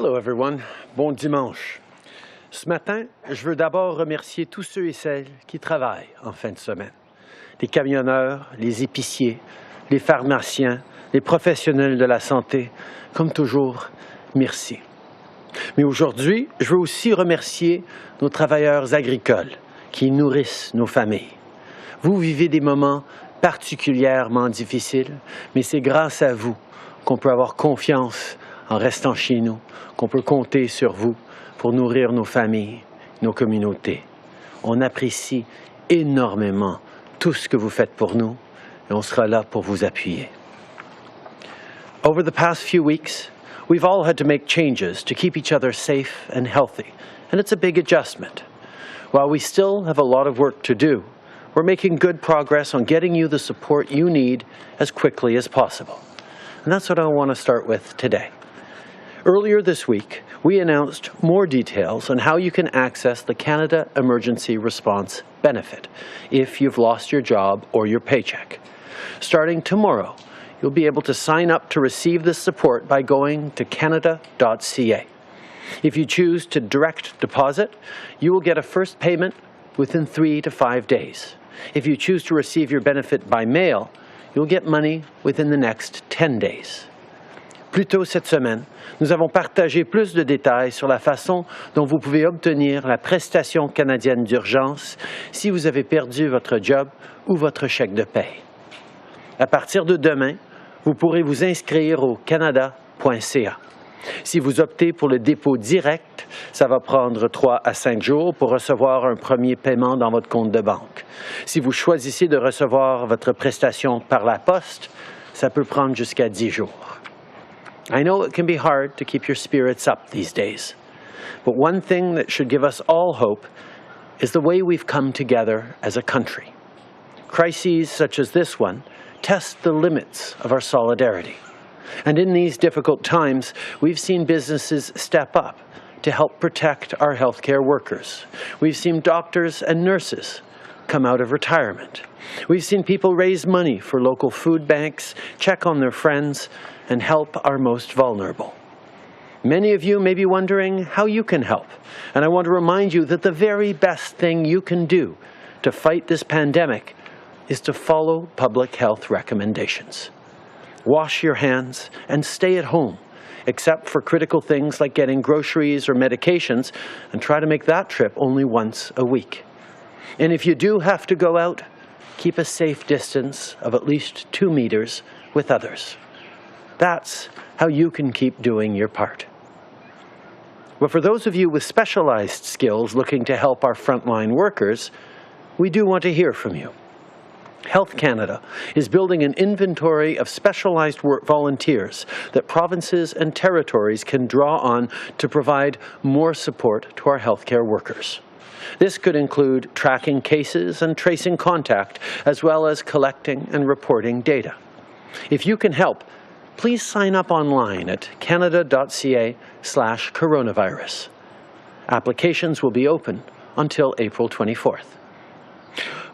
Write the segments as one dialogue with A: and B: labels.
A: Hello everyone, bon dimanche. Ce matin, je veux d'abord remercier tous ceux et celles qui travaillent en fin de semaine. Les camionneurs, les épiciers, les pharmaciens, les professionnels de la santé. Comme toujours, merci. Mais aujourd'hui, je veux aussi remercier nos travailleurs agricoles qui nourrissent nos familles. Vous vivez des moments particulièrement difficiles, mais c'est grâce à vous qu'on peut avoir confiance en restant chez nous, qu'on peut compter sur vous pour nourrir nos familles, nos communautés. On apprécie énormément tout ce que vous faites pour nous et on sera là pour vous appuyer. Over the past few weeks, we've all had to make changes to keep each other safe and healthy, and it's a big adjustment. While we still have a lot of work to do, we're making good progress on getting you the support you need as quickly as possible. And that's what I want to start with today. Earlier this week, we announced more details on how you can access the Canada Emergency Response Benefit if you've lost your job or your paycheck. Starting tomorrow, you'll be able to sign up to receive this support by going to canada.ca. If you choose to direct deposit, you will get a first payment within 3 to 5 days. If you choose to receive your benefit by mail, you'll get money within the next 10 days. Plus tôt cette semaine, nous avons partagé plus de détails sur la façon dont vous pouvez obtenir la prestation canadienne d'urgence si vous avez perdu votre job ou votre chèque de paie. À partir de demain, vous pourrez vous inscrire au canada.ca. Si vous optez pour le dépôt direct, ça va prendre 3 à 5 jours pour recevoir un premier paiement dans votre compte de banque. Si vous choisissez de recevoir votre prestation par la poste, ça peut prendre jusqu'à 10 jours. I know it can be hard to keep your spirits up these days, but one thing that should give us all hope is the way we've come together as a country. Crises such as this one test the limits of our solidarity. And in these difficult times, we've seen businesses step up to help protect our healthcare workers. We've seen doctors and nurses come out of retirement. We've seen people raise money for local food banks, check on their friends, and help our most vulnerable. Many of you may be wondering how you can help, and I want to remind you that the very best thing you can do to fight this pandemic is to follow public health recommendations. Wash your hands and stay at home, except for critical things like getting groceries or medications, and try to make that trip only once a week. And if you do have to go out, keep a safe distance of at least 2 meters with others. That's how you can keep doing your part. But for those of you with specialized skills looking to help our frontline workers, we do want to hear from you. Health Canada is building an inventory of specialized volunteers that provinces and territories can draw on to provide more support to our healthcare workers. This could include tracking cases and tracing contact, as well as collecting and reporting data. If you can help, please sign up online at canada.ca/coronavirus. Applications will be open until April 24th.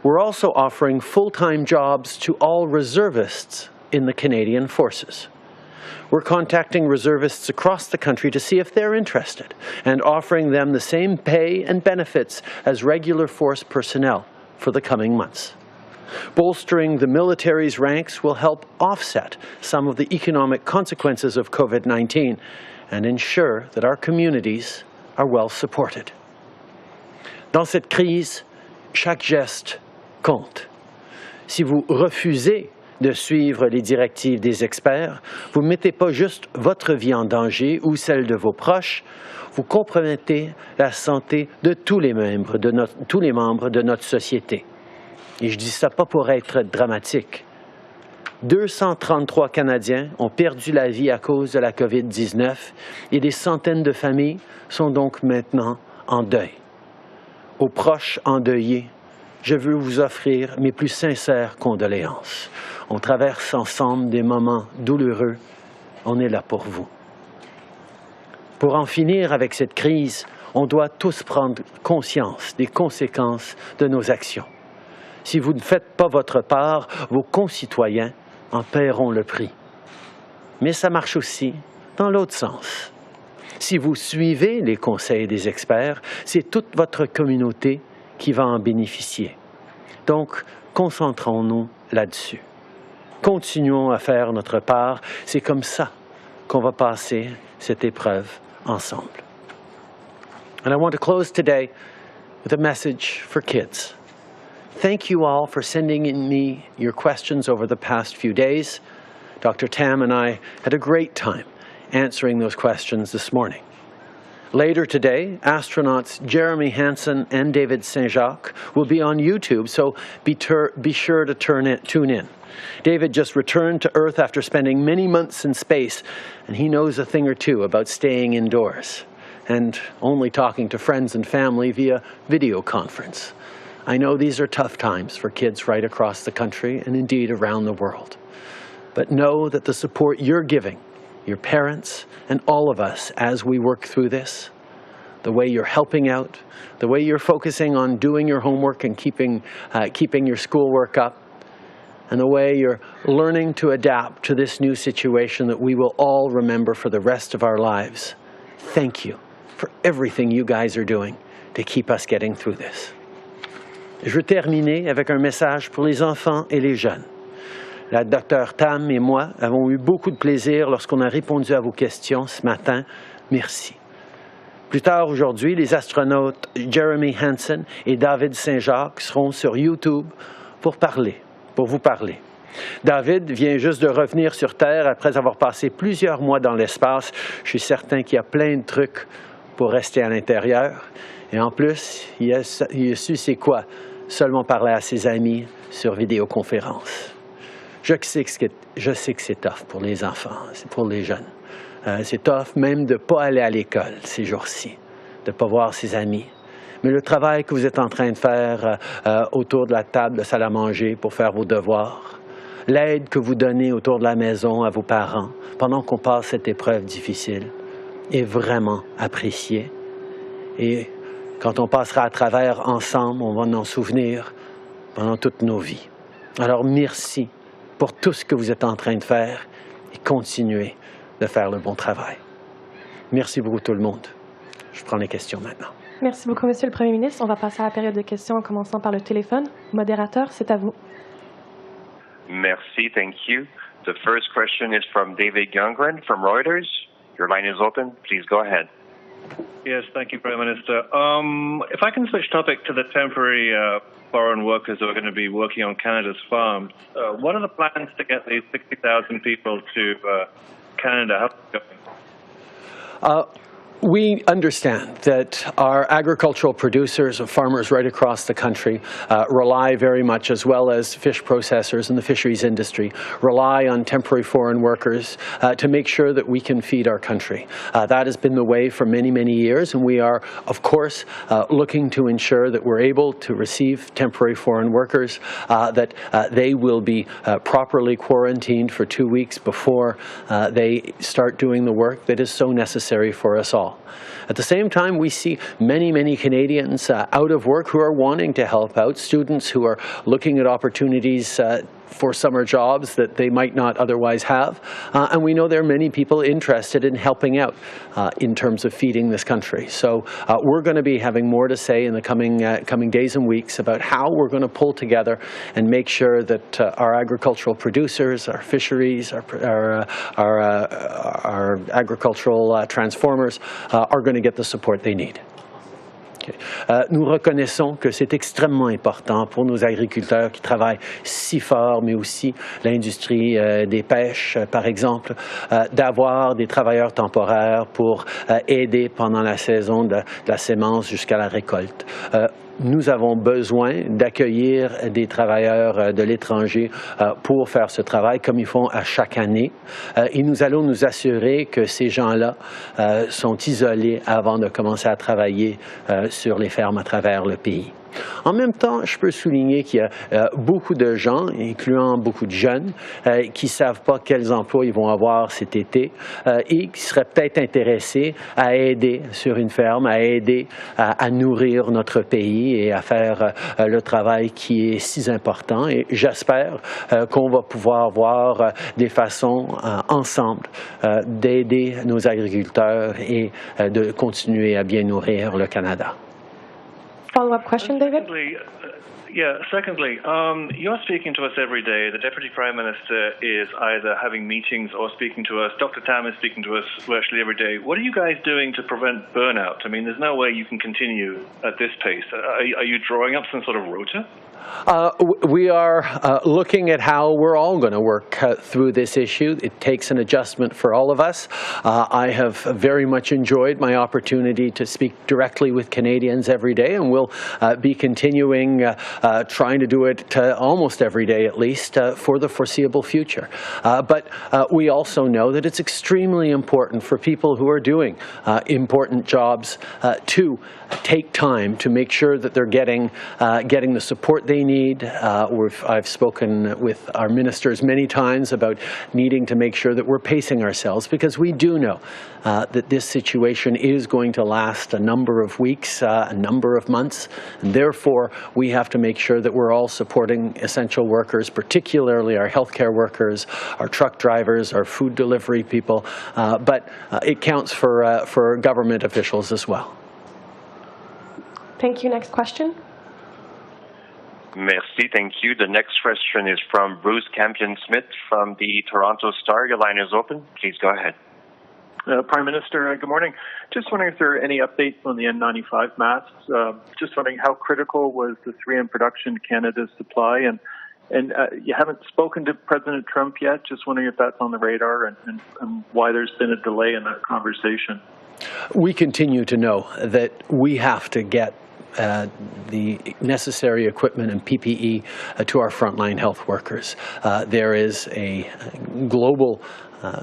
A: We're also offering full-time jobs to all reservists in the Canadian Forces. We're contacting reservists across the country to see if they're interested and offering them the same pay and benefits as regular force personnel for the coming months. Bolstering the military's ranks will help offset some of the economic consequences of COVID-19 and ensure that our communities are well supported. Dans cette crise, chaque geste compte. Si vous refusez de suivre les directives des experts, vous ne mettez pas juste votre vie en danger ou celle de vos proches, vous compromettez la santé de tous les membres de notre société. Et je dis ça pas pour être dramatique. 233 Canadiens ont perdu la vie à cause de la COVID-19 et des centaines de familles sont donc maintenant en deuil. Aux proches endeuillés, je veux vous offrir mes plus sincères condoléances. On traverse ensemble des moments douloureux. On est là pour vous. Pour en finir avec cette crise, on doit tous prendre conscience des conséquences de nos actions. Si vous ne faites pas votre part, vos concitoyens en paieront le prix. Mais ça marche aussi dans l'autre sens. Si vous suivez les conseils des experts, c'est toute votre communauté qui va en bénéficier. Donc, concentrons-nous là-dessus. Continuons à faire notre part. C'est comme ça qu'on va passer cette épreuve ensemble. And I want to close today with a message for kids. Thank you all for sending in me your questions over the past few days. Dr. Tam and I had a great time answering those questions this morning. Later today, astronauts Jeremy Hansen and David Saint-Jacques will be on YouTube, so be sure to tune in. David just returned to Earth after spending many months in space, and he knows a thing or two about staying indoors and only talking to friends and family via video conference. I know these are tough times for kids right across the country and indeed around the world. But know that the support you're giving your parents, and all of us as we work through this, the way you're helping out, the way you're focusing on doing your homework and keeping your schoolwork up, and the way you're learning to adapt to this new situation that we will all remember for the rest of our lives. Thank you for everything you guys are doing to keep us getting through this. Je veux terminer avec un message pour les enfants et les jeunes. La Dr. Tam et moi avons eu beaucoup de plaisir lorsqu'on a répondu à vos questions ce matin. Merci. Plus tard aujourd'hui, les astronautes Jeremy Hansen et David Saint-Jacques seront sur YouTube pour vous parler. David vient juste de revenir sur Terre après avoir passé plusieurs mois dans l'espace. Je suis certain qu'il y a plein de trucs pour rester à l'intérieur. Et en plus, il a su c'est quoi seulement parler à ses amis sur vidéoconférence. Je sais que c'est tough pour les enfants, c'est pour les jeunes. C'est tough même de ne pas aller à l'école ces jours-ci, de ne pas voir ses amis. Mais le travail que vous êtes en train de faire autour de la table de salle à manger pour faire vos devoirs, l'aide que vous donnez autour de la maison à vos parents pendant qu'on passe cette épreuve difficile est vraiment apprécié. Et quand on passera à travers ensemble, on va en souvenir pendant toutes nos vies. Alors merci pour tout ce que vous êtes en train de faire et continuez de faire le bon travail. Merci beaucoup tout le monde. Je prends les questions maintenant.
B: Merci beaucoup, Monsieur le Premier ministre. On va passer à la période de questions en commençant par le téléphone. Modérateur, c'est à vous.
C: Merci, thank you. The first question is from David Youngren from Reuters. Your line is open. Please go ahead.
D: Yes, thank you, Prime Minister. If I can switch topic to the temporary foreign workers who are going to be working on Canada's farms, what are the plans to get these 60,000 people to Canada? How's it going?
A: We understand that our agricultural producers and farmers right across the country rely very much, as well as fish processors in the fisheries industry, rely on temporary foreign workers to make sure that we can feed our country. That has been the way for many, many years, and we are, of course, looking to ensure that we're able to receive temporary foreign workers, that they will be properly quarantined for 2 weeks before they start doing the work that is so necessary for us all. At the same time, we see many, many Canadians out of work who are wanting to help out, students who are looking at opportunities for summer jobs that they might not otherwise have. And we know there are many people interested in helping out in terms of feeding this country. So we're going to be having more to say in the coming days and weeks about how we're going to pull together and make sure that our agricultural producers, our fisheries, our agricultural transformers are going to get the support they need. Nous reconnaissons que c'est extrêmement important pour nos agriculteurs qui travaillent si fort, mais aussi l'industrie des pêches, par exemple, d'avoir des travailleurs temporaires pour aider pendant la saison de la sémence jusqu'à la récolte. Nous avons besoin d'accueillir des travailleurs de l'étranger pour faire ce travail comme ils font à chaque année. Et nous allons nous assurer que ces gens-là sont isolés avant de commencer à travailler sur les fermes à travers le pays. En même temps, je peux souligner qu'il y a beaucoup de gens, incluant beaucoup de jeunes, qui ne savent pas quels emplois ils vont avoir cet été et qui seraient peut-être intéressés à aider sur une ferme, à aider à nourrir notre pays et à faire le travail qui est si important. Et j'espère qu'on va pouvoir voir des façons ensemble d'aider nos agriculteurs et de continuer à bien nourrir le Canada.
B: Follow-up question, David?
D: Secondly, you're speaking to us every day. The Deputy Prime Minister is either having meetings or speaking to us. Dr. Tam is speaking to us virtually every day. What are you guys doing to prevent burnout? I mean, there's no way you can continue at this pace. Are you drawing up some sort of rota?
A: We are looking at how we're all going to work through this issue. It takes an adjustment for all of us. I have very much enjoyed my opportunity to speak directly with Canadians every day, and we'll be continuing trying to do it almost every day at least for the foreseeable future. But we also know that it's extremely important for people who are doing important jobs to take time to make sure that they're getting the support they need. I've spoken with our ministers many times about needing to make sure that we're pacing ourselves, because we do know that this situation is going to last a number of weeks, a number of months, and therefore we have to make sure that we're all supporting essential workers, particularly our healthcare workers, our truck drivers, our food delivery people, but it counts for government officials as well.
B: Thank you. Next question.
C: Merci, thank you. The next question is from Bruce Campion-Smith from the Toronto Star. Your line is open. Please go ahead.
E: Prime Minister, good morning. Just wondering if there are any updates on the N95 masks. Just wondering how critical was the 3M production to Canada's supply, and you haven't spoken to President Trump yet. Just wondering if that's on the radar and why there's been a delay in that conversation.
A: We continue to know that we have to get the necessary equipment and PPE to our frontline health workers. There is a global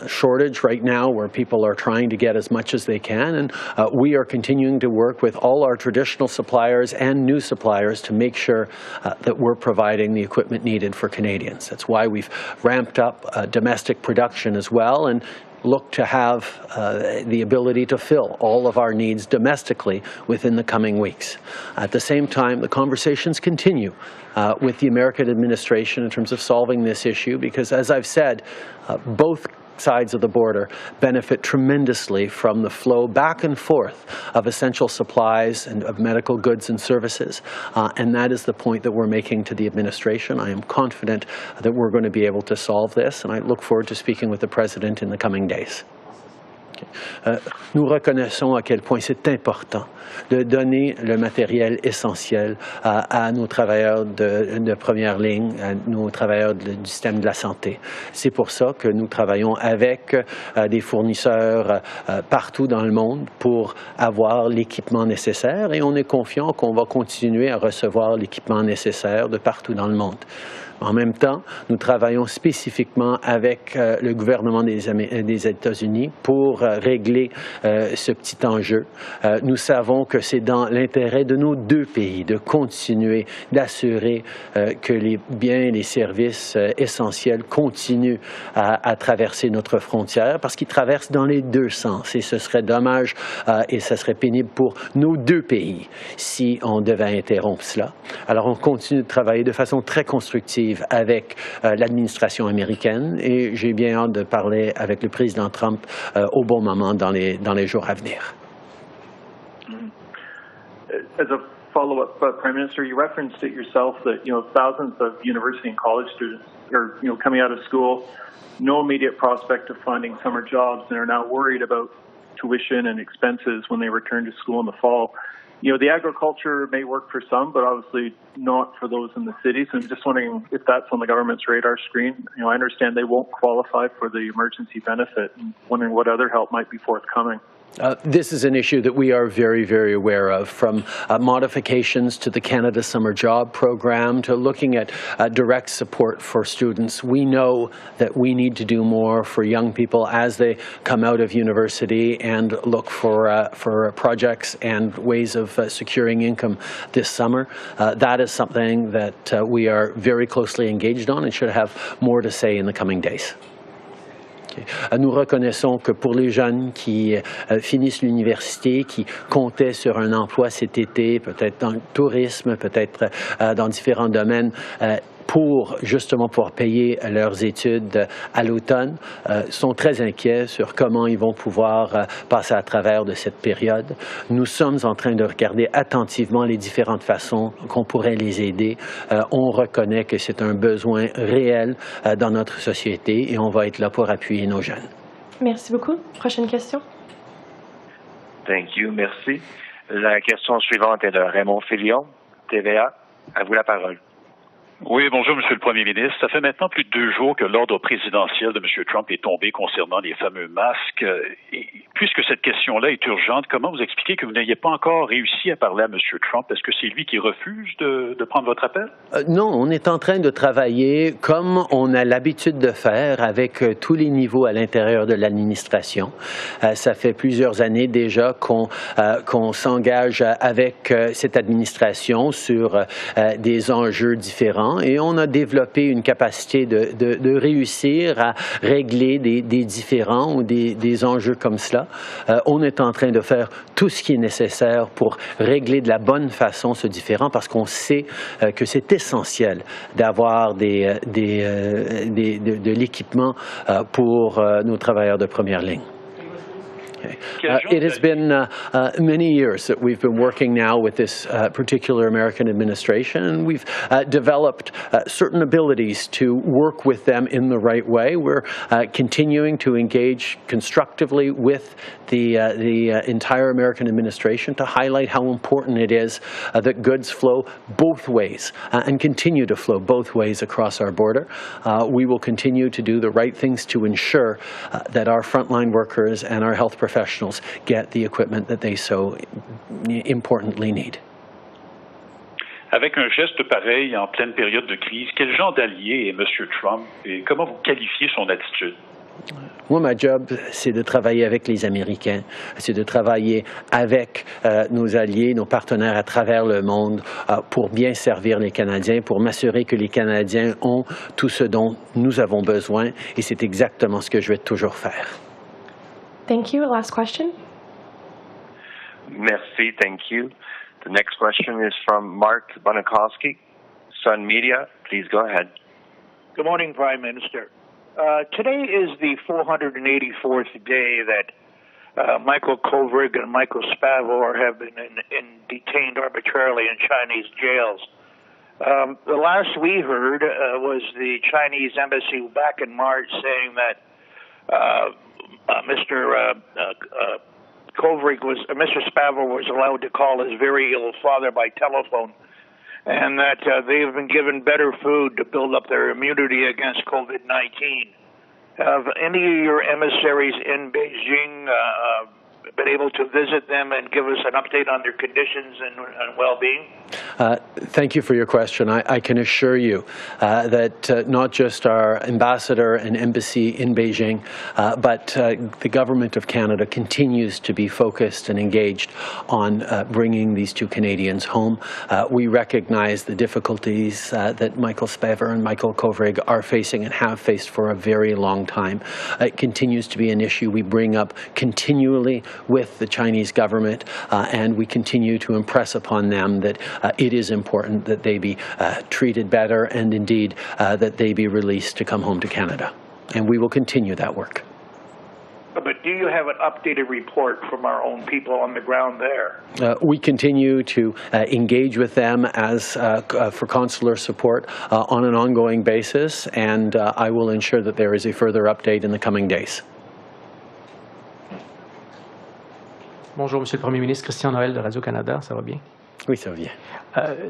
A: shortage right now where people are trying to get as much as they can, and we are continuing to work with all our traditional suppliers and new suppliers to make sure that we're providing the equipment needed for Canadians. That's why we've ramped up domestic production as well, and look to have the ability to fill all of our needs domestically within the coming weeks. At the same time, the conversations continue with the American administration in terms of solving this issue, because, as I've said, both sides of the border benefit tremendously from the flow back and forth of essential supplies and of medical goods and services. And that is the point that we're making to the administration. I am confident that we're going to be able to solve this, and I look forward to speaking with the President in the coming days. Nous reconnaissons à quel point c'est important de donner le matériel essentiel à nos travailleurs de première ligne, à nos travailleurs du système de la santé. C'est pour ça que nous travaillons avec des fournisseurs partout dans le monde pour avoir l'équipement nécessaire, et on est confiant qu'on va continuer à recevoir l'équipement nécessaire de partout dans le monde. En même temps, nous travaillons spécifiquement avec le gouvernement des États-Unis pour régler ce petit enjeu. Nous savons que c'est dans l'intérêt de nos deux pays de continuer d'assurer que les biens et les services essentiels continuent à traverser notre frontière, parce qu'ils traversent dans les deux sens, et ce serait dommage et ce serait pénible pour nos deux pays si on devait interrompre cela. Alors on continue de travailler de façon très constructive avec l'administration américaine, et j'ai bien hâte de parler avec le président Trump au bon moment dans les jours à venir.
E: As a follow-up, Prime Minister, you referenced it yourself that thousands of university and college students are coming out of school, no immediate prospect of finding summer jobs, and are now worried about tuition and expenses when they return to school in the fall. The agriculture may work for some, but obviously not for those in the cities. I'm just wondering if that's on the government's radar screen. I understand they won't qualify for the emergency benefit, and wondering what other help might be forthcoming.
A: This is an issue that we are very, very aware of, from modifications to the Canada Summer Job Program to looking at direct support for students. We know that we need to do more for young people as they come out of university and look for projects and ways of securing income this summer. That is something that we are very closely engaged on and should have more to say in the coming days. Nous reconnaissons que pour les jeunes qui finissent l'université, qui comptaient sur un emploi cet été, peut-être dans le tourisme, peut-être dans différents domaines, pour justement pouvoir payer leurs études à l'automne, sont très inquiets sur comment ils vont pouvoir passer à travers de cette période. Nous sommes en train de regarder attentivement les différentes façons qu'on pourrait les aider. On reconnaît que c'est un besoin réel dans notre société et on va être là pour appuyer nos jeunes.
B: Merci beaucoup. Prochaine question.
C: Thank you. Merci. La question suivante est de Raymond Filion, TVA. À vous la parole.
F: Oui, bonjour, Monsieur le Premier ministre. Ça fait maintenant plus de 2 jours que l'ordre présidentiel de M. Trump est tombé concernant les fameux masques. Et puisque cette question-là est urgente, comment vous expliquez que vous n'ayez pas encore réussi à parler à M. Trump? Est-ce que c'est lui qui refuse de prendre votre appel?
A: Non, on est en train de travailler comme on a l'habitude de faire avec tous les niveaux à l'intérieur de l'administration. Ça fait plusieurs années déjà qu'on s'engage avec cette administration sur des enjeux différents. Et on a développé une capacité de réussir à régler des différends ou des enjeux comme cela. On est en train de faire tout ce qui est nécessaire pour régler de la bonne façon ce différend parce qu'on sait que c'est essentiel d'avoir de l'équipement pour nos travailleurs de première ligne. It has been many years that we've been working now with this particular American administration, and we've developed certain abilities to work with them in the right way. We're continuing to engage constructively with the entire American administration to highlight how important it is that goods flow both ways and continue to flow both ways across our border. We will continue to do the right things to ensure that our frontline workers and our health professionals get the equipment that they so importantly need.
F: Avec un geste pareil en pleine période de crise, quel genre d'allié est M. Trump et comment vous qualifiez son attitude?
A: Moi, ma job, c'est de travailler avec les Américains, c'est de travailler avec nos alliés, nos partenaires à travers le monde pour bien servir les Canadiens, pour m'assurer que les Canadiens ont tout ce dont nous avons besoin et c'est exactement ce que je vais toujours faire.
B: Thank you. Last question.
C: Merci. Thank you. The next question is from Mark Bonikowski, Sun Media. Please go ahead.
G: Good morning, Prime Minister. Today is the 484th day that Michael Kovrig and Michael Spavor have been detained arbitrarily in Chinese jails. The last we heard was the Chinese embassy back in March saying that Mr. Spavor was allowed to call his very ill father by telephone, and that they have been given better food to build up their immunity against COVID-19. Have any of your emissaries in Beijing been able to visit them and give us an update on their conditions and well-being?
A: Thank you for your question. I can assure you that not just our ambassador and embassy in Beijing, but the government of Canada continues to be focused and engaged on bringing these two Canadians home. We recognize the difficulties that Michael Spavor and Michael Kovrig are facing and have faced for a very long time. It continues to be an issue we bring up continually with the Chinese government, and we continue to impress upon them that it is important that they be treated better and indeed that they be released to come home to Canada. And we will continue that work.
G: But do you have an updated report from our own people on the ground there?
A: We continue to engage with them as for consular support on an ongoing basis, and I will ensure that there is a further update in the coming days.
H: Bonjour, Monsieur le Premier ministre. Christian Noël de Radio-Canada. Ça va bien?
A: Oui, ça va bien.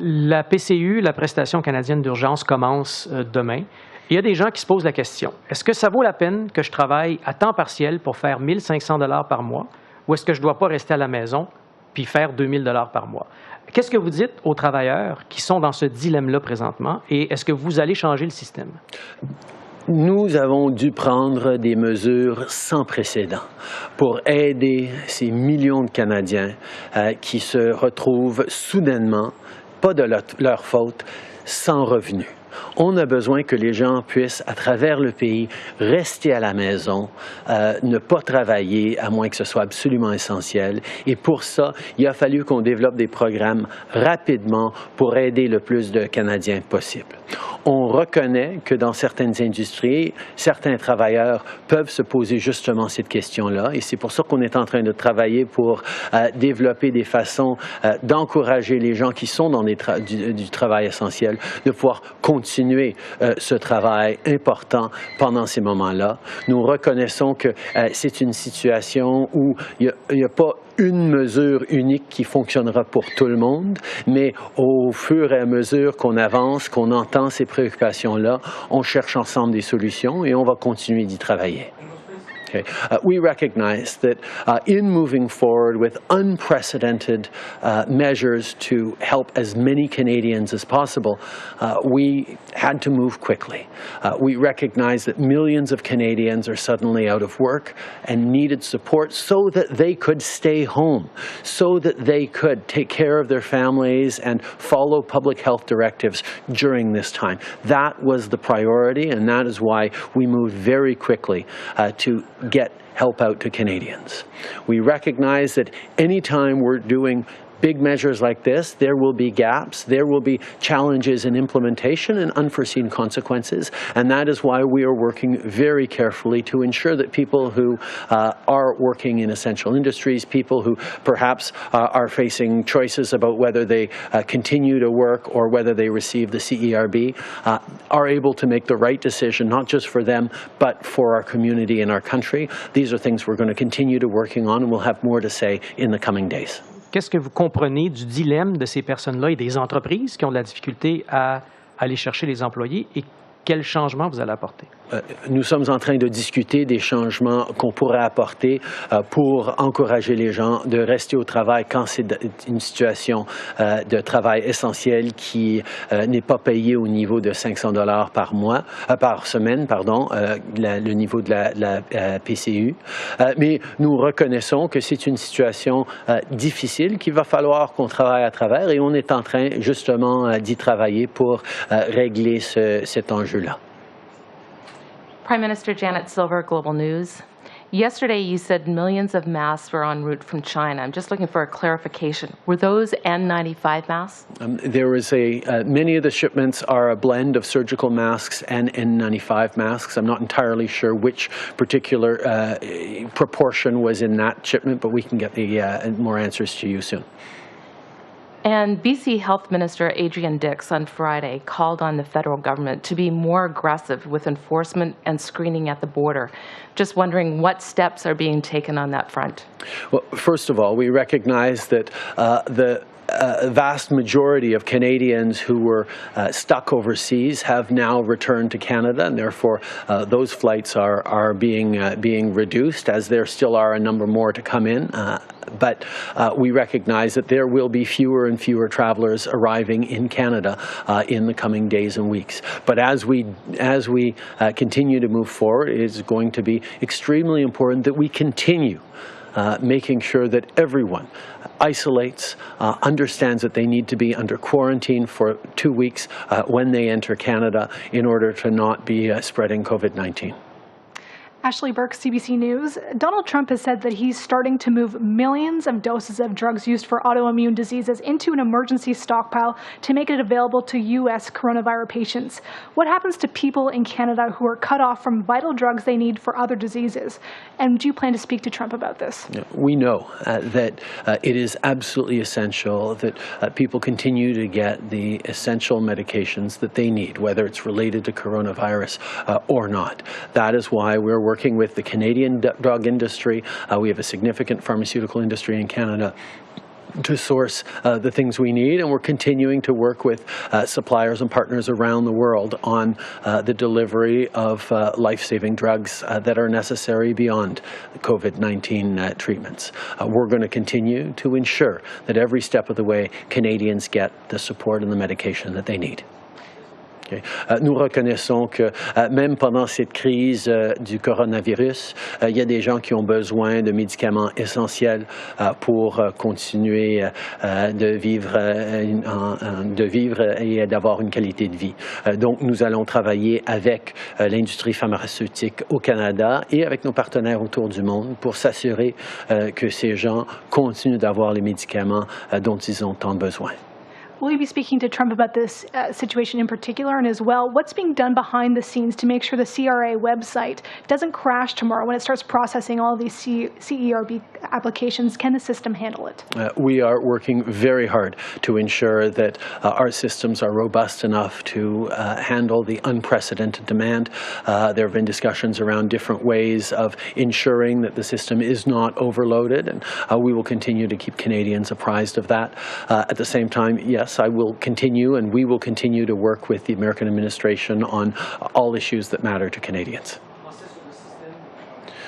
H: La PCU, la prestation canadienne d'urgence, commence demain. Il y a des gens qui se posent la question. Est-ce que ça vaut la peine que je travaille à temps partiel pour faire 1 500 $ par mois ou est-ce que je ne dois pas rester à la maison puis faire 2 000 $ par mois? Qu'est-ce que vous dites aux travailleurs qui sont dans ce dilemme-là présentement et est-ce que vous allez changer le système?
A: Nous avons dû prendre des mesures sans précédent pour aider ces millions de Canadiens qui se retrouvent soudainement, pas de leur faute, sans revenus. On a besoin que les gens puissent, à travers le pays, rester à la maison, ne pas travailler, à moins que ce soit absolument essentiel. Et pour ça, il a fallu qu'on développe des programmes rapidement pour aider le plus de Canadiens possible. On reconnaît que dans certaines industries, certains travailleurs peuvent se poser justement cette question-là. Et c'est pour ça qu'on est en train de travailler pour développer des façons d'encourager les gens qui sont dans du travail essentiel de pouvoir continuer ce travail important pendant ces moments-là. Nous reconnaissons que c'est une situation où il n'y a pas une mesure unique qui fonctionnera pour tout le monde, mais au fur et à mesure qu'on avance, qu'on entend ces préoccupations-là, on cherche ensemble des solutions et on va continuer d'y travailler. Okay. We recognize that in moving forward with unprecedented measures to help as many Canadians as possible, we had to move quickly. We recognize that millions of Canadians are suddenly out of work and needed support so that they could stay home, so that they could take care of their families and follow public health directives during this time. That was the priority, and that is why we moved very quickly to get help out to Canadians. We recognize that anytime we're doing big measures like this, there will be gaps, there will be challenges in implementation and unforeseen consequences, and that is why we are working very carefully to ensure that people who are working in essential industries, people who perhaps are facing choices about whether they continue to work or whether they receive the CERB, are able to make the right decision, not just for them, but for our community and our country. These are things we're going to continue to working on, and we'll have more to say in the coming days.
H: Qu'est-ce que vous comprenez du dilemme de ces personnes-là et des entreprises qui ont de la difficulté à aller chercher les employés et quels changements vous allez apporter?
A: Nous sommes en train de discuter des changements qu'on pourrait apporter pour encourager les gens de rester au travail quand c'est une situation de travail essentiel qui n'est pas payé au niveau de 500 $ par semaine, le niveau de la PCU. Mais nous reconnaissons que c'est une situation difficile qu'il va falloir qu'on travaille à travers et on est en train justement d'y travailler pour régler cet enjeu-là.
I: Prime Minister Janet Silver, Global News. Yesterday, you said millions of masks were en route from China. I'm just looking for a clarification. Were those N95 masks?
A: There is many of the shipments are a blend of surgical masks and N95 masks. I'm not entirely sure which particular proportion was in that shipment, but we can get more answers to you soon.
I: And BC Health Minister Adrian Dix on Friday called on the federal government to be more aggressive with enforcement and screening at the border. Just wondering what steps are being taken on that front.
A: Well, first of all, we recognize that the vast majority of Canadians who were stuck overseas have now returned to Canada, and therefore those flights are being reduced, as there still are a number more to come in. But we recognize that there will be fewer and fewer travelers arriving in Canada in the coming days and weeks. But as we continue to move forward, it is going to be extremely important that we continue making sure that everyone isolates, understands that they need to be under quarantine for 2 weeks when they enter Canada in order to not be spreading COVID-19.
J: Ashley Burke, CBC News. Donald Trump has said that he's starting to move millions of doses of drugs used for autoimmune diseases into an emergency stockpile to make it available to U.S. coronavirus patients. What happens to people in Canada who are cut off from vital drugs they need for other diseases? And do you plan to speak to Trump about this?
A: We know that it is absolutely essential that people continue to get the essential medications that they need, whether it's related to coronavirus or not. That is why we're working with the Canadian drug industry. We have a significant pharmaceutical industry in Canada. to source the things we need, and we're continuing to work with suppliers and partners around the world on the delivery of life-saving drugs that are necessary beyond COVID-19 treatments. We're going to continue to ensure that every step of the way, Canadians get the support and the medication that they need. Okay. Nous reconnaissons que même pendant cette crise du coronavirus, il y a des gens qui ont besoin de médicaments essentiels pour continuer de vivre et d'avoir une qualité de vie. Donc, nous allons travailler avec l'industrie pharmaceutique au Canada et avec nos partenaires autour du monde pour s'assurer que ces gens continuent d'avoir les médicaments dont ils ont tant besoin.
J: Will you be speaking to Trump about this situation in particular, and as well, what's being done behind the scenes to make sure the CRA website doesn't crash tomorrow when it starts processing all of these CERB applications? Can the system handle it?
A: We are working very hard to ensure that our systems are robust enough to handle the unprecedented demand. There have been discussions around different ways of ensuring that the system is not overloaded, and we will continue to keep Canadians apprised of that. At the same time, yes, I will continue and we will continue to work with the American administration on all issues that matter to Canadians.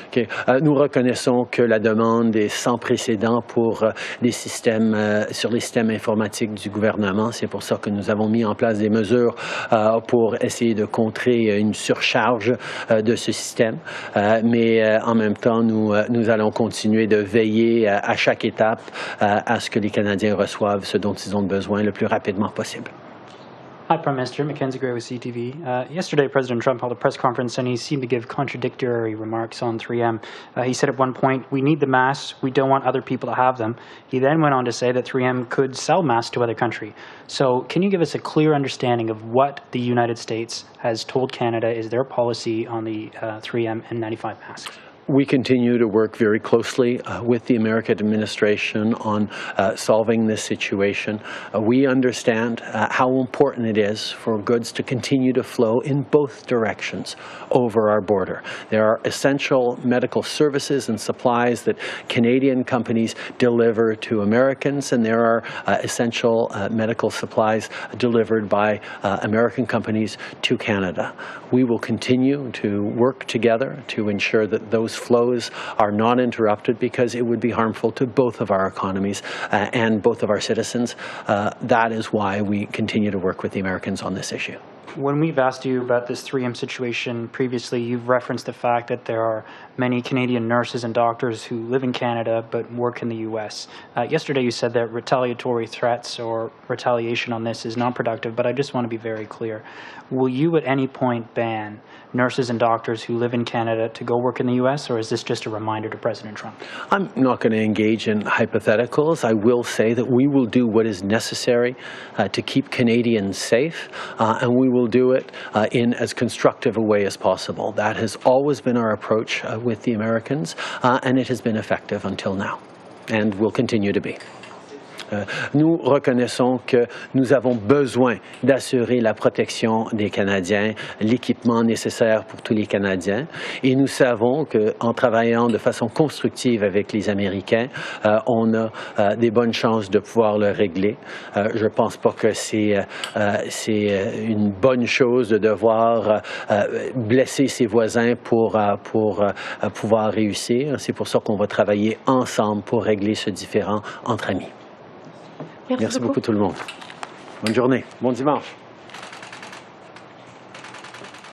A: Okay. Nous reconnaissons que la demande est sans précédent pour les systèmes, sur les systèmes informatiques du gouvernement. C'est pour ça que nous avons mis en place des mesures pour essayer de contrer une surcharge de ce système. Mais en même temps, nous allons continuer de veiller à chaque étape à ce que les Canadiens reçoivent ce dont ils ont besoin le plus rapidement possible.
K: Hi, Prime Minister. Mackenzie Gray with CTV. Yesterday, President Trump held a press conference and he seemed to give contradictory remarks on 3M. He said at one point, "We need the masks. We don't want other people to have them." He then went on to say that 3M could sell masks to other countries. So can you give us a clear understanding of what the United States has told Canada is their policy on the 3M N95 masks?
A: We continue to work very closely with the American administration on solving this situation. We understand how important it is for goods to continue to flow in both directions over our border. There are essential medical services and supplies that Canadian companies deliver to Americans, and there are essential medical supplies delivered by American companies to Canada. We will continue to work together to ensure that those flows are not interrupted, because it would be harmful to both of our economies and both of our citizens. That is why we continue to work with the Americans on this issue.
K: When we've asked you about this 3M situation previously, you've referenced the fact that there are many Canadian nurses and doctors who live in Canada but work in the U.S. Yesterday you said that retaliatory threats or retaliation on this is not productive, but I just want to be very clear. Will you at any point ban nurses and doctors who live in Canada to go work in the U.S., or is this just a reminder to President Trump?
A: I'm not going to engage in hypotheticals. I will say that we will do what is necessary to keep Canadians safe, and we will do it in as constructive a way as possible. That has always been our approach with the Americans, and it has been effective until now, and will continue to be. Nous reconnaissons que nous avons besoin d'assurer la protection des Canadiens, l'équipement nécessaire pour tous les Canadiens, et nous savons qu'en travaillant de façon constructive avec les Américains, on a des bonnes chances de pouvoir le régler. Je ne pense pas que c'est une bonne chose de devoir blesser ses voisins pour pouvoir réussir. C'est pour ça qu'on va travailler ensemble pour régler ce différend entre amis. Merci beaucoup tout le monde. Bonne journée. Bon dimanche.